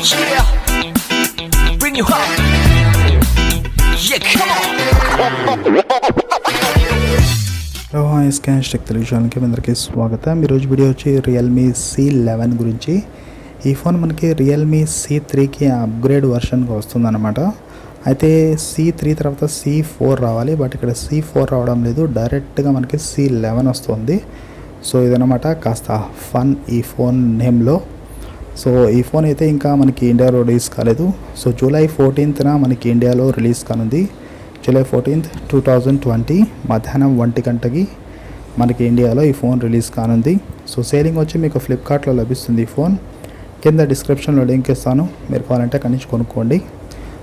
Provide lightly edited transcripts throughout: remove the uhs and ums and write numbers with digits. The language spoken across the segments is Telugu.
Yeah, bring you home. Yeah, come on. Hello hi scan tech Telugu ఛానల్కి అందరికీ స్వాగతం. ఈరోజు వీడియో వచ్చి రియల్మీ C11 గురించి. ఈ ఫోన్ మనకి రియల్మీ C3కి అప్గ్రేడ్ వర్షన్గా వస్తుందన్నమాట. అయితే C3 తర్వాత C4 రావాలి, బట్ ఇక్కడ C4 రావడం లేదు, డైరెక్ట్గా మనకి C11 వస్తుంది. సో ఇదన్నమాట కాస్త ఫన్ ఈ ఫోన్ నేమ్లో. సో ఈ ఫోన్ అయితే ఇంకా మనకి ఇండియాలో రిలీజ్ కాలేదు. సో జూలై 14th మనకి ఇండియాలో రిలీజ్ కానుంది. జూలై 14th 2020 మధ్యాహ్నం 1 గంటకి మనకి ఇండియాలో ఈ ఫోన్ రిలీజ్ కానుంది. సో సేలింగ్ వచ్చి మీకు ఫ్లిప్కార్ట్లో లభిస్తుంది. ఈ ఫోన్ కింద డిస్క్రిప్షన్లో లింక్ ఇస్తాను, మీరు కావాలంటే అక్కడి నుంచి కొనుక్కోండి.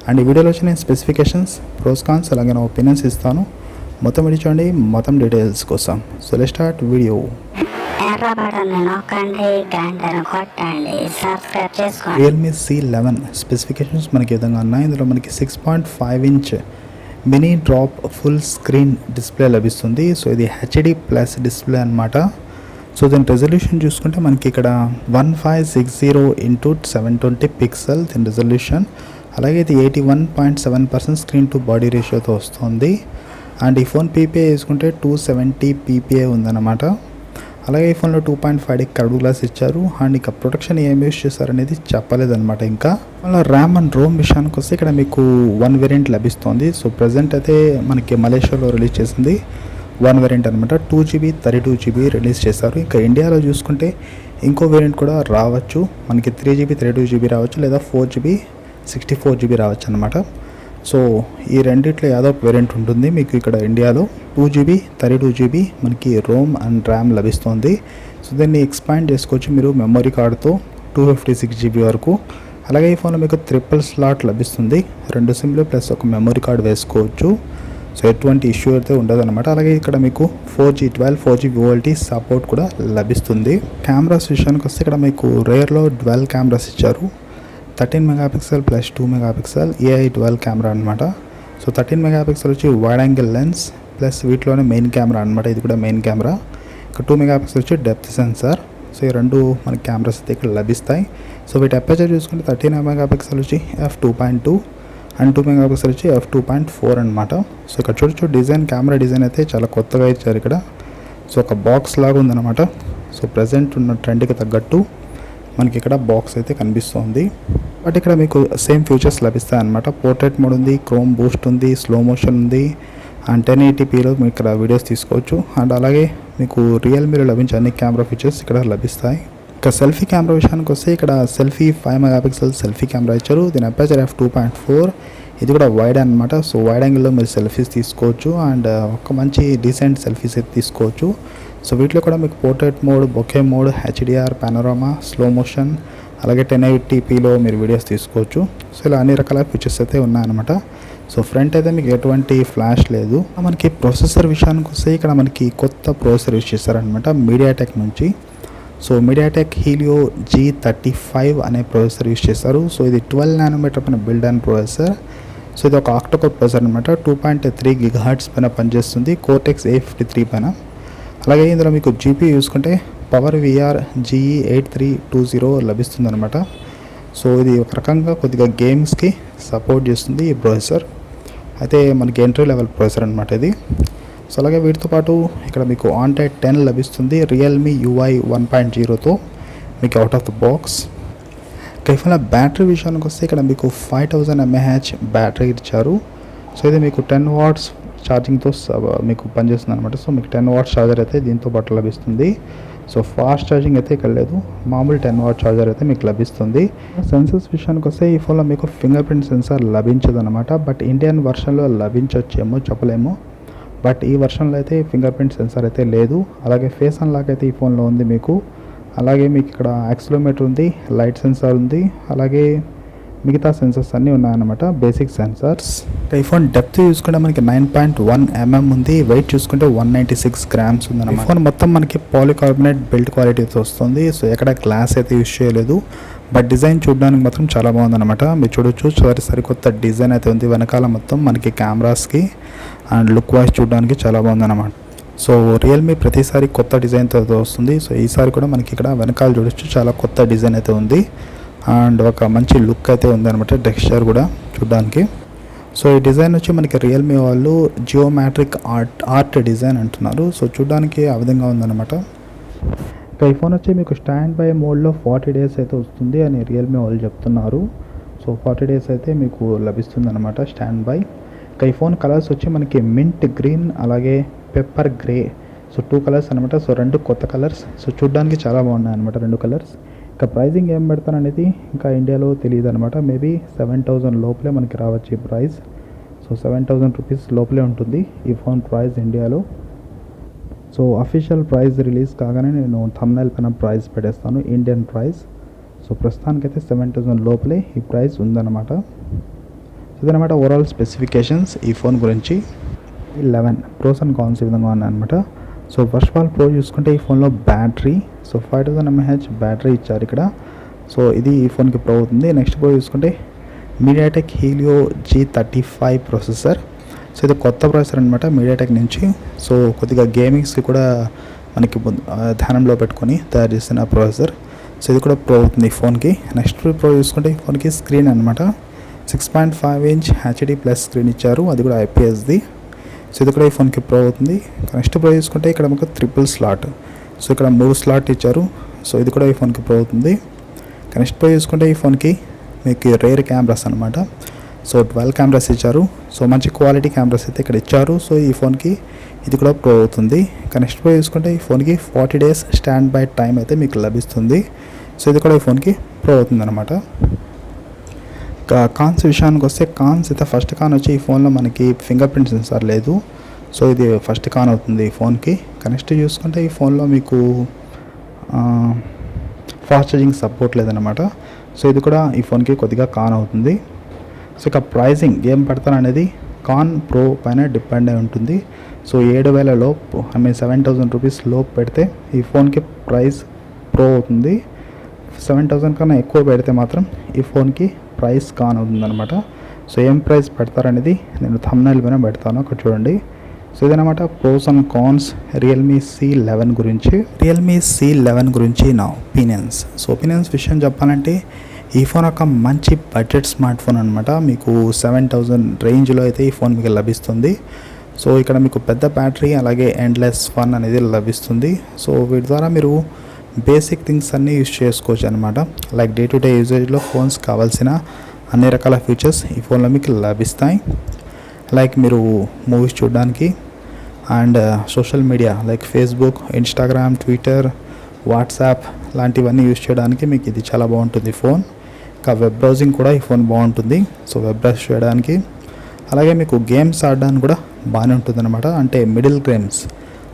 అండ్ ఈ వీడియోలో వచ్చి నేను స్పెసిఫికేషన్స్, ప్రోస్ కాన్స్, అలాగే నా ఒపీనియన్స్ ఇస్తాను. మొత్తం వీడియో చూడండి మొత్తం డీటెయిల్స్ కోసం. So let's start video. Realme C11 specifications మనకి ఈ విధంగా ఉన్నాయి. ఇందులో మనకి 6.5 inch mini drop full screen display లభిస్తుంది. సో ఇది HD+ డిస్ప్లే అనమాట. సో దీని రెజల్యూషన్ చూసుకుంటే మనకి ఇక్కడ 1560x720 పిక్సెల్ దీని రెజల్యూషన్. అలాగే ఇది 81.7% స్క్రీన్ టు బాడీ రేషియోతో వస్తుంది. అండ్ ఈ ఫోన్ PPI చూసుకుంటే 270 PPI ఉందన్నమాట. అలాగే ఈ ఫోన్లో 2.5D కర్వ్ గ్లాస్ ఇచ్చారు. అండ్ ఇక ప్రొటెక్షన్ ఏం యూస్ చేశారనేది చెప్పలేదన్నమాట. ఇంకా మళ్ళీ ర్యామ్ అండ్ రోమ్ విషయానికి వస్తే ఇక్కడ మీకు 1 వేరియంట్ లభిస్తుంది. సో ప్రజెంట్ అయితే మనకి మలేషియాలో రిలీజ్ చేసింది 1 వేరియంట్ అనమాట. 2GB 32GB రిలీజ్ చేశారు. ఇంకా ఇండియాలో చూసుకుంటే ఇంకో వేరియంట్ కూడా రావచ్చు, మనకి 3GB 32GB రావచ్చు, లేదా 4GB 64GB రావచ్చు అనమాట. సో ఈ రెండిట్లో ఏదో ఒక వేరియంట్ ఉంటుంది మీకు. ఇక్కడ ఇండియాలో 2GB 32GB మనకి రోమ్ అండ్ ర్యామ్ లభిస్తుంది. సో దీన్ని ఎక్స్పాండ్ చేసుకోవచ్చు మీరు మెమరీ కార్డుతో 256GB వరకు. అలాగే ఈ ఫోన్లో మీకు 3 స్లాట్ లభిస్తుంది, 2 సిమ్లు ప్లస్ ఒక మెమరీ కార్డు వేసుకోవచ్చు. సో ఎటువంటి ఇష్యూ అయితే ఉండదు అనమాట. అలాగే ఇక్కడ మీకు 4G VoLTE సపోర్ట్ కూడా లభిస్తుంది. కెమెరాస్ విషయానికి వస్తే ఇక్కడ మీకు రేర్లో డ్వెల్ కెమెరాస్ ఇచ్చారు. 13 megapixel plus 2 megapixel AI dual camera అనమాట. సో 13 మెగాపిక్సెల్ వచ్చి వైడ్ యాంగిల్ లెన్స్ ప్లస్ వీటిలోనే మెయిన్ కెమెరా అనమాట, ఇది కూడా మెయిన్ కెమెరా. ఇక 2 మెగాపిక్సెల్ వచ్చి డెప్త్ సెన్సార్. సో ఈ రెండు మనకి కెమెరాస్ అయితే ఇక్కడ లభిస్తాయి. సో వీటి అపేచర్ చూసుకుంటే 13 మెగాపిక్సెల్ వచ్చి f2.2 అండ్ 2 మెగాపిక్సెల్ వచ్చి f2.4 అనమాట. సో ఇక్కడ చూడొచ్చు డిజైన్, కెమెరా డిజైన్ అయితే చాలా కొత్తగా ఇచ్చారు ఇక్కడ. సో ఒక బాక్స్ లాగా ఉందన్నమాట. సో ప్రజెంట్ ఉన్న ట్రెండ్కి తగ్గట్టు మనకి ఇక్కడ బాక్స్ అయితే కనిపిస్తుంది. బట్ ఇక్కడ మీకు సేమ్ ఫీచర్స్ లభిస్తాయి అనమాట. పోర్ట్రేట్ మోడ్ ఉంది, క్రోమ్ బూస్ట్ ఉంది, స్లో మోషన్ ఉంది, అండ్ 1080pలో మీకు ఇక్కడ వీడియోస్ తీసుకోవచ్చు. అండ్ అలాగే మీకు రియల్మీలో లభించే అన్ని కెమెరా ఫీచర్స్ ఇక్కడ లభిస్తాయి. ఇక సెల్ఫీ కెమెరా విషయానికి వస్తే ఇక్కడ సెల్ఫీ 5 మెగాపిక్సెల్ సెల్ఫీ కెమెరా ఇచ్చారు. దీని అపేచర్ f2.4, ఇది కూడా వైడ్ అనమాట. సో వైడ్ యాంగిల్లో మీరు సెల్ఫీస్ తీసుకోవచ్చు అండ్ ఒక మంచి డీసెంట్ సెల్ఫీస్ అయితే తీసుకోవచ్చు. సో వీటిలో కూడా మీకు portrait mode, bokeh mode, HDR, panorama, slow motion, అలాగే 1080pలో మీరు వీడియోస్ తీసుకోవచ్చు. సో ఇలా అన్ని రకాల ఫీచర్స్ అయితే ఉన్నాయన్నమాట. సో ఫ్రంట్ అయితే మీకు ఎటువంటి ఫ్లాష్ లేదు. మనకి ప్రొసెసర్ విషయానికి వస్తే ఇక్కడ మనకి కొత్త ప్రొసెసర్ యూజ్ చేస్తారనమాట మీడియాటెక్ నుంచి. సో మీడియాటెక్ హీలియో G35 అనే ప్రొసెసర్ యూజ్ చేస్తారు. సో ఇది 12 nanometer పైన బిల్డ్ అయిన ప్రొసెసర్. సో ఇది ఒక ఆక్టోకోర్ ప్రొసెసర్ అనమాట. 2.3 GHz పైన పనిచేస్తుంది, Cortex A53 పైన. అలాగే ఇందులో మీకు GPU చూసుకుంటే PowerVR GE8320 లభిస్తుంది అనమాట. సో ఇది ఒక రకంగా కొద్దిగా గేమ్స్కి సపోర్ట్ చేస్తుంది ఈ ప్రొసెసర్. అయితే మనకి ఎంట్రీ లెవెల్ ప్రొసెసర్ అనమాట ఇది. సో అలాగే వీటితో పాటు ఇక్కడ మీకు ఆన్టైడ్ 10 లభిస్తుంది రియల్మీ UI 1.0తో మీకు అవుట్ ఆఫ్ ద బాక్స్. కేవలం బ్యాటరీ విషయానికి వస్తే ఇక్కడ మీకు 5000 mAh బ్యాటరీ ఇచ్చారు. సో ఇది మీకు 10 watts ఛార్జింగ్తో మీకు పనిచేస్తుంది అనమాట. సో మీకు 10 watts ఛార్జర్ అయితే దీంతో పాటు లభిస్తుంది. సో ఫాస్ట్ ఛార్జింగ్ అయితే ఇక్కడ లేదు, మామూలు 10 watt ఛార్జర్ అయితే మీకు లభిస్తుంది. సెన్సర్స్ విషయానికి వస్తే ఈ ఫోన్లో మీకు ఫింగర్ ప్రింట్ సెన్సార్ లభించదు అనమాట. బట్ ఇండియన్ వర్షన్లో లభించవచ్చేమో చెప్పలేము. బట్ ఈ వర్షన్లో అయితే ఫింగర్ ప్రింట్ సెన్సార్ అయితే లేదు. అలాగే ఫేస్ అన్లాక్ అయితే ఈ ఫోన్లో ఉంది మీకు. అలాగే మీకు ఇక్కడ యాక్సిలోమీటర్ ఉంది, లైట్ సెన్సార్ ఉంది, అలాగే మిగతా సెన్సర్స్ అన్నీ ఉన్నాయన్నమాట, బేసిక్ సెన్సార్స్. ఈ ఫోన్ డెప్త్ చూసుకుంటే మనకి 9.1 mm ఉంది, వెయిట్ చూసుకుంటే 196 grams ఉందన్నమాట. ఫోన్ మొత్తం మనకి పాలికార్బోనేట్ బిల్డ్ క్వాలిటీతో వస్తుంది. సో ఎక్కడ గ్లాస్ అయితే యూజ్ చేయలేదు. బట్ డిజైన్ చూడడానికి మాత్రం చాలా బాగుందన్నమాట. మీరు చూడొచ్చు సరికొత్త డిజైన్ అయితే ఉంది వెనకాల మొత్తం మనకి కెమెరాస్కి. అండ్ లుక్ వైజ్ చూడడానికి చాలా బాగుందన్నమాట. సో రియల్మీ ప్రతిసారి కొత్త డిజైన్తో వస్తుంది. సో ఈసారి కూడా మనకి ఇక్కడ వెనకాల చూడొచ్చు చాలా కొత్త డిజైన్ అయితే ఉంది. అండ్ ఒక మంచి లుక్ అయితే ఉందన్నమాట, టెక్స్చర్ కూడా చూడడానికి. సో ఈ డిజైన్ వచ్చి మనకి రియల్మీ వాళ్ళు జియోమెట్రిక్ ఆర్ట్ డిజైన్ అంటున్నారు. సో చూడడానికి ఆ విధంగా ఉందన్నమాట. ఇక ఈ ఫోన్ వచ్చి మీకు స్టాండ్ బై మోడ్లో 40 days అయితే వస్తుంది అని రియల్మీ వాళ్ళు చెప్తున్నారు. సో 40 days అయితే మీకు లభిస్తుంది అనమాట స్టాండ్ బై. ఇక ఈ ఫోన్ కలర్స్ వచ్చి మనకి మింట్ గ్రీన్ అలాగే పెప్పర్ గ్రే, సో 2 కలర్స్ అనమాట. సో 2 కొత్త కలర్స్. సో చూడడానికి చాలా బాగున్నాయి అనమాట 2 కలర్స్. ఇక ప్రైజింగ్ ఏం పెడతాను అనేది ఇంకా ఇండియాలో తెలియదు అనమాట. మేబీ 7,000 లోపలే మనకి రావచ్చు ఈ ప్రైస్. సో 7,000 రూపీస్ లోపలే ఉంటుంది ఈ ఫోన్ ప్రైస్ ఇండియాలో. సో అఫీషియల్ ప్రైస్ రిలీజ్ కాగానే నేను థంబ్నైల్ పైన ప్రైస్ పెట్టేస్తాను, ఇండియన్ ప్రైస్. సో ప్రస్తుతానికైతే 7,000 లోపలే ఈ ప్రైస్ ఉందన్నమాట. ఇదన్నమాట ఓవరాల్ స్పెసిఫికేషన్స్ ఈ ఫోన్ గురించి. 11 ప్రోస్ అండ్ కాన్స్ ఈ విధంగా ఉన్నాయన్నమాట. So first of all pro చూసుకుంటే ఈ ఫోన్లో బ్యాటరీ, సో 5000 mAh బ్యాటరీ ఇచ్చారు ఇక్కడ. సో ఇది ఈ ఫోన్కి ప్రో అవుతుంది. నెక్స్ట్ ప్రో చూసుకుంటే MediaTek Helio G35 processor. So ఇది కొత్త ప్రాసెసర్ అనమాట మీడియాటెక్ నుంచి. సో కొద్దిగా గేమింగ్స్కి కూడా మనకి ధ్యానంలో పెట్టుకొని తయారు చేసిన ప్రాసెసర్. సో ఇది కూడా ప్రో అవుతుంది ఈ ఫోన్కి. నెక్స్ట్ ప్రో చూసుకుంటే ఈ ఫోన్కి స్క్రీన్ అనమాట 6.5 inch HD+ స్క్రీన్ ఇచ్చారు, అది కూడా IPSది. సో ఇది కూడా ఈ ఫోన్కి ప్రో అవుతుంది. నెక్స్ట్ ప్రో చూసుకుంటే ఇక్కడ మనకు 3 స్లాట్, సో ఇక్కడ 3 స్లాట్ ఇచ్చారు. సో ఇది కూడా ఈ ఫోన్కి ప్రో అవుతుంది. నెక్స్ట్ ప్రో చూసుకుంటే ఈ ఫోన్కి మీకు రేర్ కెమెరాస్ అనమాట. సో 12 కెమెరాస్ ఇచ్చారు. సో మంచి క్వాలిటీ కెమెరాస్ అయితే ఇక్కడ ఇచ్చారు. సో ఈ ఫోన్కి ఇది కూడా ప్రో అవుతుంది. నెక్స్ట్ ప్రో చూసుకుంటే ఈ ఫోన్కి 40 days స్టాండ్ బై టైం అయితే మీకు లభిస్తుంది. సో ఇది కూడా ఈ ఫోన్కి ప్రో అవుతుంది అనమాట. కాన్స్ విషయానికి వస్తే కాన్స్ అయితే ఫస్ట్ కాన్ వచ్చి ఈ ఫోన్లో మనకి ఫింగర్ ప్రింట్ సెన్సార్ లేదు. సో ఇది ఫస్ట్ కాన్ అవుతుంది ఈ ఫోన్కి. నెక్స్ట్ చూసుకుంటే ఈ ఫోన్లో మీకు ఫాస్ట్ ఛార్జింగ్ సపోర్ట్ లేదనమాట. సో ఇది కూడా ఈ ఫోన్కి కొద్దిగా కాన్ అవుతుంది. సో ఇక ప్రైజింగ్ ఏం పెడతాను అనేది కాన్ ప్రో పైన డిపెండ్ అయి ఉంటుంది. సో 7,000 లోపు 7,000 రూపీస్ లోపు పెడితే ఈ ఫోన్కి ప్రైస్ ప్రో అవుతుంది. 7,000 కన్నా ఎక్కువ పెడితే మాత్రం ఈ ఫోన్కి ప్రైస్ కాన్ అవుతుంది అనమాట. సో ఏం ప్రైస్ పెడతారనేది నేను థంబ్నైల్ పైన పెడతాను, అక్కడ చూడండి. సో ఇదనమాట pros and cons Realme C11 గురించి. రియల్మీ C11 గురించి నా ఒపీనియన్స్. సో ఒపీనియన్స్ విషయం చెప్పాలంటే ఈ ఫోన్ ఒక మంచి బడ్జెట్ స్మార్ట్ ఫోన్ అనమాట. మీకు 7,000 రేంజ్లో అయితే ఈ ఫోన్ మీకు లభిస్తుంది. సో ఇక్కడ మీకు పెద్ద బ్యాటరీ అలాగే ఎండ్లెస్ ఫన్ అనేది లభిస్తుంది. సో వీటి ద్వారా మీరు బేసిక్ థింగ్స్ అన్నీ యూజ్ చేసుకోవచ్చు అనమాట. లైక్ డే టు డే యూజేజ్లో ఫోన్స్ కావాల్సిన అన్ని రకాల ఫీచర్స్ ఈ ఫోన్లో మీకు లభిస్తాయి. లైక్ మీరు మూవీస్ చూడడానికి and social media like Facebook, Instagram, Twitter, WhatsApp లాంటివన్నీ యూజ్ చేయడానికి మీకు ఇది చాలా బాగుంటుంది ఫోన్. ఇంకా వెబ్ బ్రౌజింగ్ కూడా ఈ ఫోన్ బాగుంటుంది. సో వెబ్ బ్రౌజ్ చేయడానికి అలాగే మీకు గేమ్స్ ఆడడానికి కూడా బాగానే ఉంటుంది అనమాట. అంటే middle games,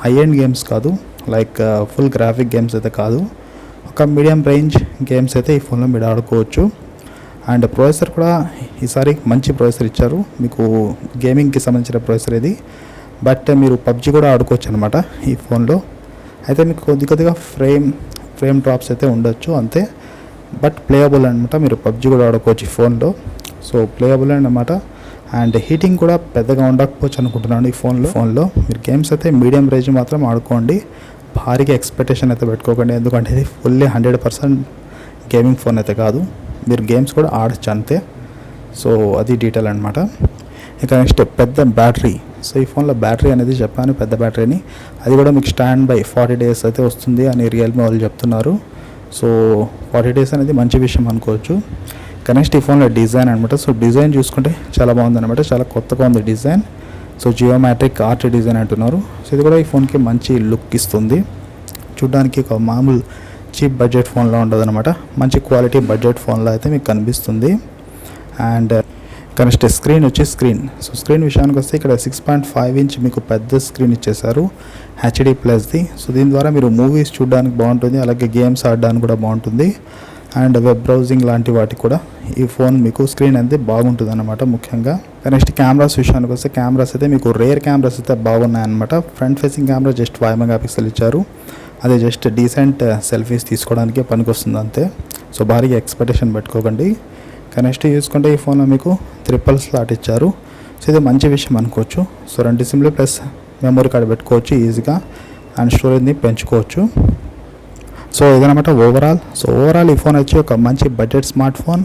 high end games కాదు, లైక్ ఫుల్ గ్రాఫిక్ గేమ్స్ అయితే కాదు, ఒక మీడియం రేంజ్ గేమ్స్ అయితే ఈ ఫోన్లో మీరు ఆడుకోవచ్చు. అండ్ ప్రాసెసర్ కూడా ఈసారి మంచి ప్రాసెసర్ ఇచ్చారు మీకు, గేమింగ్కి సంబంధించిన ప్రాసెసర్ ఇది. బట్ మీరు పబ్జీ కూడా ఆడుకోవచ్చు అనమాట ఈ ఫోన్లో. అయితే మీకు కొద్దిగా ఫ్రేమ్ డ్రాప్స్ అయితే ఉండొచ్చు అంతే, బట్ ప్లేయబుల్ అనమాట. మీరు పబ్జీ కూడా ఆడుకోవచ్చు ఈ ఫోన్లో. సో ప్లేయబుల్ అనమాట. అండ్ హీటింగ్ కూడా పెద్దగా ఉండకపోవచ్చు అనుకుంటున్నాను ఈ ఫోన్లో. మీరు గేమ్స్ అయితే మీడియం రేంజ్ మాత్రం ఆడుకోండి, భారీగా ఎక్స్పెక్టేషన్ అయితే పెట్టుకోకండి. ఎందుకంటే ఇది ఫుల్లీ 100% గేమింగ్ ఫోన్ అయితే కాదు, మీరు గేమ్స్ కూడా ఆడచ్చు అంతే. సో అది డీటెయిల్ అనమాట. ఇక నెక్స్ట్ పెద్ద బ్యాటరీ. సో ఈ ఫోన్లో బ్యాటరీ అనేది చెప్పాను, పెద్ద బ్యాటరీని, అది కూడా మీకు స్టాండ్ బై 40 days అయితే వస్తుంది అని రియల్మీ వాళ్ళు చెప్తున్నారు. సో 40 days అనేది మంచి విషయం అనుకోవచ్చు. ఇక నెక్స్ట్ ఈ ఫోన్లో డిజైన్ అనమాట. సో డిజైన్ చూసుకుంటే చాలా బాగుంది అనమాట, చాలా కొత్తగా ఉంది design. So geometric art design అంటున్నారు. సో ఇది కూడా ఈ ఫోన్కి మంచి లుక్ ఇస్తుంది. చూడడానికి ఒక మామూలు చీప్ బడ్జెట్ ఫోన్లో ఉండదు అనమాట, మంచి క్వాలిటీ బడ్జెట్ ఫోన్లో అయితే మీకు కనిపిస్తుంది. అండ్ నెక్స్ట్ స్క్రీన్ వచ్చి సో స్క్రీన్ విషయానికి వస్తే ఇక్కడ 6.5 inch మీకు పెద్ద స్క్రీన్ ఇచ్చేసారు, HD+ది. సో దీని ద్వారా మీరు మూవీస్ చూడడానికి బాగుంటుంది, అలాగే గేమ్స్ ఆడడానికి కూడా బాగుంటుంది. అండ్ వెబ్ బ్రౌజింగ్ లాంటి వాటికి కూడా ఈ ఫోన్ మీకు స్క్రీన్ అనేది బాగుంటుంది అనమాట ముఖ్యంగా. నెక్స్ట్ కెమెరాస్ విషయానికి వస్తే కెమెరాస్ అయితే మీకు రేర్ కెమెరాస్ అయితే బాగున్నాయన్నమాట. Front facing camera just 5 MP ఇచ్చారు, అదే జస్ట్ డీసెంట్ సెల్ఫీస్ తీసుకోవడానికి పనికొస్తుంది అంతే. సో భారీగా ఎక్స్పెక్టేషన్ పెట్టుకోకండి. నెక్స్ట్ చూసుకుంటే ఈ ఫోన్లో మీకు 3 స్లాట్ ఇచ్చారు. సో ఇది మంచి విషయం అనుకోవచ్చు. సో 2 సిమ్లు ప్లస్ మెమరీ కార్డ్ పెట్టుకోవచ్చు ఈజీగా, అండ్ స్టోరేజ్ని పెంచుకోవచ్చు. సో ఇదనమాట ఓవరాల్ ఈ ఫోన్ వచ్చి ఒక మంచి బడ్జెట్ స్మార్ట్ ఫోన్.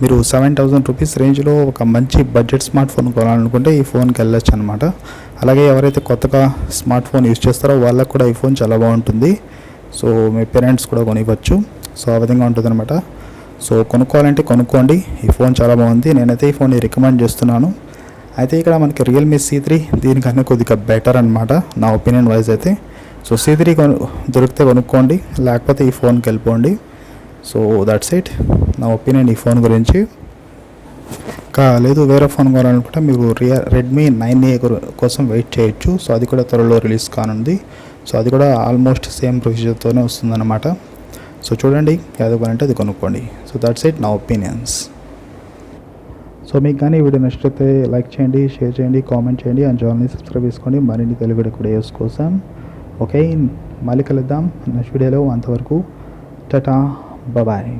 మీరు 7,000 రూపీస్ రేంజ్లో ఒక మంచి బడ్జెట్ స్మార్ట్ ఫోన్ కొనాలనుకుంటే ఈ ఫోన్కి వెళ్ళొచ్చు అనమాట. అలాగే ఎవరైతే కొత్తగా స్మార్ట్ ఫోన్ యూజ్ చేస్తారో వాళ్ళకు కూడా ఈ ఫోన్ చాలా బాగుంటుంది. సో మీ పేరెంట్స్ కూడా కొనివ్వచ్చు. సో ఆ విధంగా ఉంటుంది అనమాట. సో కొనుక్కోవాలంటే కొనుక్కోండి, ఈ ఫోన్ చాలా బాగుంది. నేనైతే ఈ ఫోన్ని రికమెండ్ చేస్తున్నాను. అయితే ఇక్కడ మనకి రియల్మీ C3 దీనికన్నా కొద్దిగా బెటర్ అనమాట నా ఒపీనియన్ వైజ్ అయితే. సో C3 దొరికితే కొనుక్కోండి, లేకపోతే ఈ ఫోన్కి వెళ్ళిపోండి. సో దట్స్ ఇట్ నా ఒపీనియన్ ఈ ఫోన్ గురించి. లేదు వేరే ఫోన్ కొనాలనుకుంటే మీరు రెడ్మీ 9A కోసం వెయిట్ చేయొచ్చు. సో అది కూడా త్వరలో రిలీజ్ కానుంది. సో అది కూడా ఆల్మోస్ట్ సేమ్ ప్రొసీజర్తోనే వస్తుందన్నమాట. సో చూడండి, ఏదో కొనంటే అది కొనుక్కోండి. సో దట్స్ ఇట్ నా ఒపీనియన్స్. సో మీకు కానీ ఈ వీడియో నచ్చితే లైక్ చేయండి, షేర్ చేయండి, కామెంట్ చేయండి, అండ్ ఛానల్ని సబ్స్క్రైబ్ చేసుకోండి మరిన్ని తెలుగు వీడియోస్ కోసం. ఓకే, మళ్ళీ కలుద్దాం నెక్స్ట్ వీడియోలో. అంతవరకు టాటా, బాయ్.